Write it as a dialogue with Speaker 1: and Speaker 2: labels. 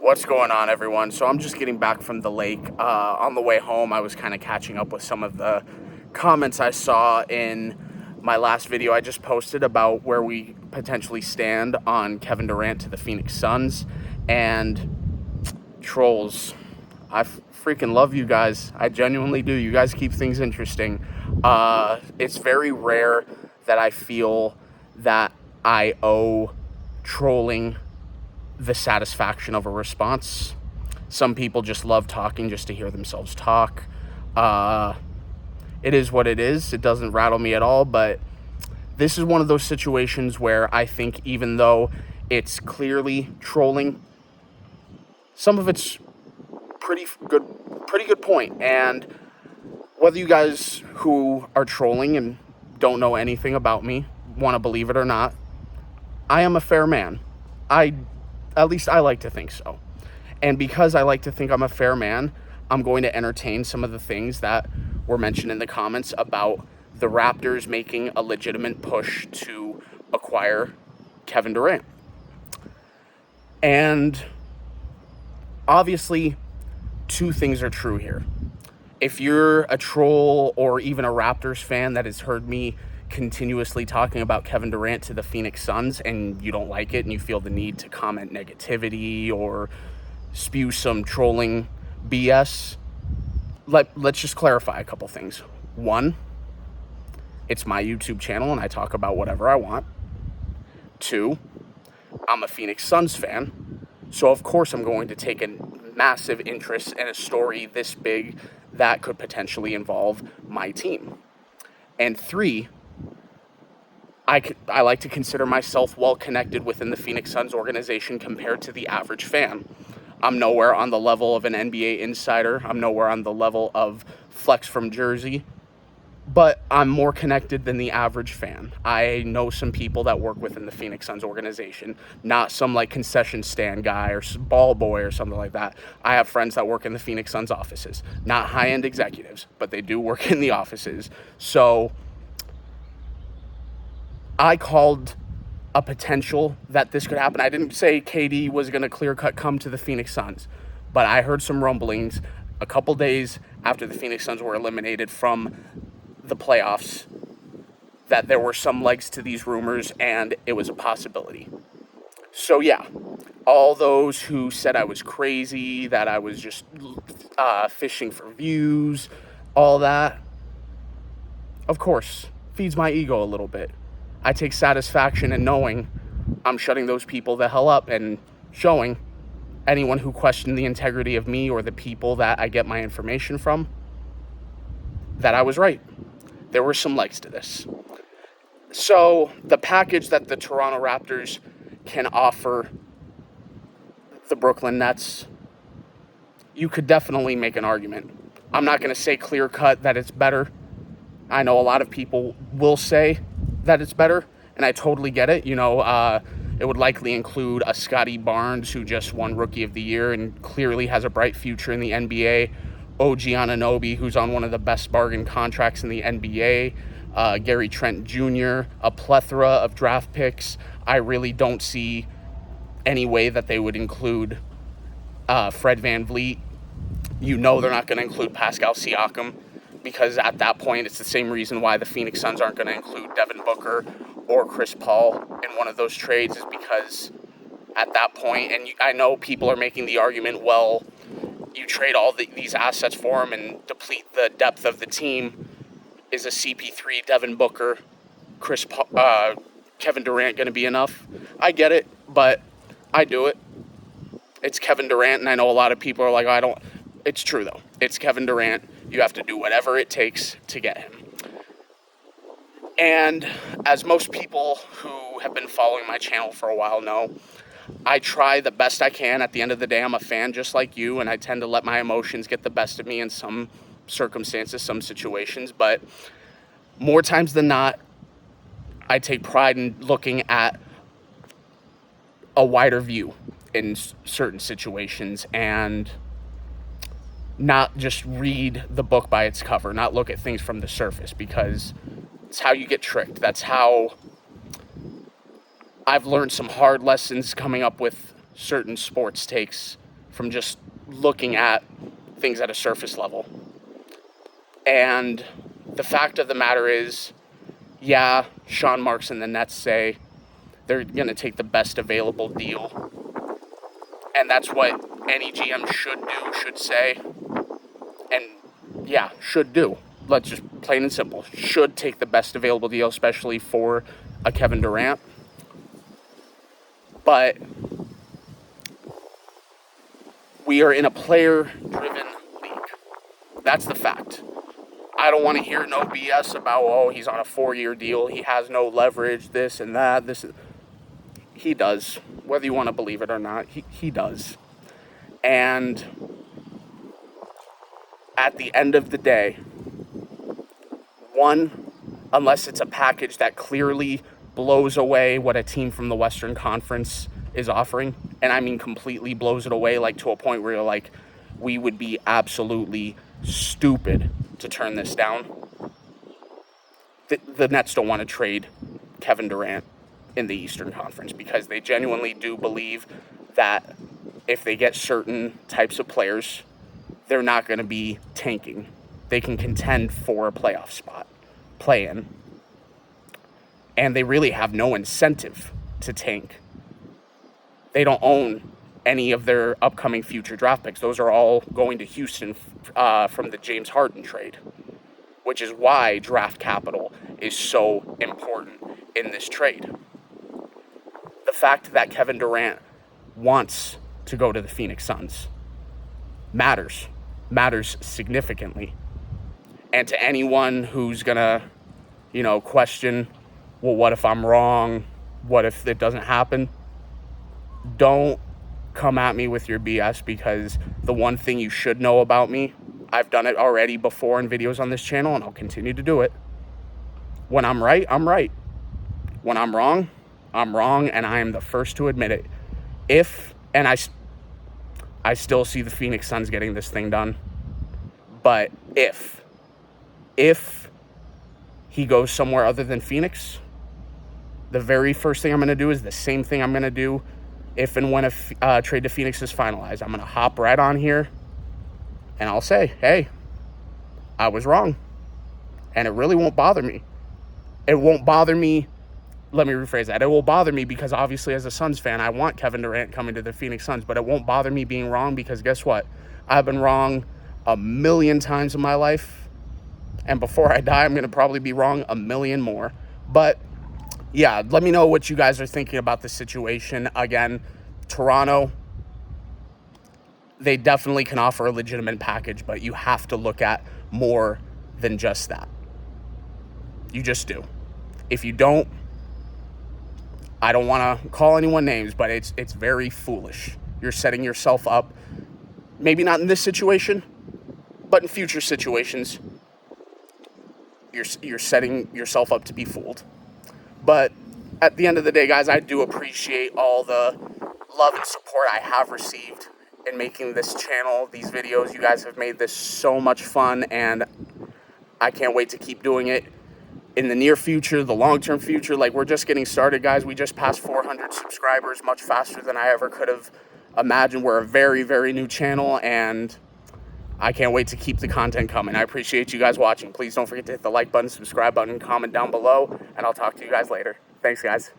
Speaker 1: What's going on, everyone? So I'm just getting back from the lake. On the way home, I was kind of catching up with some of the comments I saw in my last video I just posted about where we potentially stand on Kevin Durant to the Phoenix Suns. And trolls, I freaking love you guys. I genuinely do. You guys keep things interesting. It's very rare that I feel that I owe trolling the satisfaction of a response. Some people just love talking just to hear themselves talk. It is what it is. It doesn't rattle me at all, but this is one of those situations where I think even though it's clearly trolling, some of it's pretty good point. And whether you guys who are trolling and don't know anything about me want to believe it or not, I am a fair man. At least I like to think so. And because I like to think I'm a fair man, I'm going to entertain some of the things that were mentioned in the comments about the Raptors making a legitimate push to acquire Kevin Durant. And obviously, two things are true here. If you're a troll or even a Raptors fan that has heard me continuously talking about Kevin Durant to the Phoenix Suns and you don't like it and you feel the need to comment negativity or spew some trolling BS, let's just clarify a couple things. One, it's my YouTube channel and I talk about whatever I want. Two, I'm a Phoenix Suns fan, so of course I'm going to take a massive interest in a story this big that could potentially involve my team. And three, I like to consider myself well connected within the Phoenix Suns organization compared to the average fan. I'm nowhere on the level of an NBA insider. I'm nowhere on the level of Flex from Jersey, but I'm more connected than the average fan. I know some people that work within the Phoenix Suns organization, not some like concession stand guy or ball boy or something like that. I have friends that work in the Phoenix Suns offices, not high-end executives, but they do work in the offices. So I called a potential that this could happen. I didn't say KD was going to clear-cut come to the Phoenix Suns, but I heard some rumblings a couple days after the Phoenix Suns were eliminated from the playoffs that there were some legs to these rumors and it was a possibility. So yeah, all those who said I was crazy, that I was just fishing for views, all that, of course, feeds my ego a little bit. I take satisfaction in knowing I'm shutting those people the hell up and showing anyone who questioned the integrity of me or the people that I get my information from that I was right. There were some legs to this. So the package that the Toronto Raptors can offer the Brooklyn Nets, you could definitely make an argument. I'm not going to say clear cut that it's better. I know a lot of people will say that it's better, and I totally get it. It would likely include a Scotty Barnes who just won Rookie of the Year and clearly has a bright future in the NBA. OG Anunoby, who's on one of the best bargain contracts in the NBA. Gary Trent Jr., a plethora of draft picks. I really don't see any way that they would include Fred VanVleet. They're not going to include Pascal Siakam, because at that point, it's the same reason why the Phoenix Suns aren't going to include Devin Booker or Chris Paul in one of those trades, is because at that point, and I know people are making the argument, well, you trade all these assets for him and deplete the depth of the team. Is a CP3, Devin Booker, Kevin Durant going to be enough? I get it, but I do it. It's Kevin Durant, and I know a lot of people are like, It's true, though. It's Kevin Durant. You have to do whatever it takes to get him. And as most people who have been following my channel for a while know, I try the best I can. At the end of the day, I'm a fan just like you, and I tend to let my emotions get the best of me in some circumstances, some situations. But more times than not, I take pride in looking at a wider view in certain situations and not just read the book by its cover, not look at things from the surface, because it's how you get tricked. That's how I've learned some hard lessons coming up with certain sports takes from just looking at things at a surface level. And the fact of the matter is, yeah, Sean Marks and the Nets say they're going to take the best available deal. And that's what any GM should say. And yeah, should do. Let's just plain and simple. Should take the best available deal, especially for a Kevin Durant. But we are in a player-driven league. That's the fact. I don't want to hear no BS about, oh, he's on a 4-year deal. He has no leverage, this and that. He does. Whether you want to believe it or not, he does. And at the end of the day, one, unless it's a package that clearly blows away what a team from the Western Conference is offering, and I mean completely blows it away, like to a point where you're like, we would be absolutely stupid to turn this down. The Nets don't want to trade Kevin Durant in the Eastern Conference because they genuinely do believe that if they get certain types of players, they're not going to be tanking. They can contend for a playoff spot, play in. And they really have no incentive to tank. They don't own any of their upcoming future draft picks. Those are all going to Houston from the James Harden trade, which is why draft capital is so important in this trade. The fact that Kevin Durant wants to go to the Phoenix Suns matters significantly. And to anyone who's gonna, question, well, what if I'm wrong? What if it doesn't happen? Don't come at me with your BS, because the one thing you should know about me, I've done it already before in videos on this channel, and I'll continue to do it. When I'm right, I'm right. When I'm wrong, I'm wrong, and I am the first to admit it. I still see the Phoenix Suns getting this thing done. But if he goes somewhere other than Phoenix, the very first thing I'm going to do is the same thing I'm going to do if and when a trade to Phoenix is finalized. I'm going to hop right on here and I'll say, hey, I was wrong. And it really won't bother me. It won't bother me. Let me rephrase that. It will bother me because obviously as a Suns fan, I want Kevin Durant coming to the Phoenix Suns, but it won't bother me being wrong because guess what? I've been wrong a million times in my life. And before I die, I'm going to probably be wrong a million more. But yeah, let me know what you guys are thinking about this situation. Again, Toronto, they definitely can offer a legitimate package, but you have to look at more than just that. You just do. If you don't, I don't want to call anyone names, but it's very foolish. You're setting yourself up, maybe not in this situation, but in future situations, you're setting yourself up to be fooled. But at the end of the day, guys, I do appreciate all the love and support I have received in making this channel, these videos. You guys have made this so much fun, and I can't wait to keep doing it in the near future, the long-term future. Like, we're just getting started, guys. We just passed 400 subscribers much faster than I ever could have imagined. We're a very, very new channel, and I can't wait to keep the content coming. I appreciate you guys watching. Please don't forget to hit the like button, subscribe button, comment down below, and I'll talk to you guys later. Thanks, guys.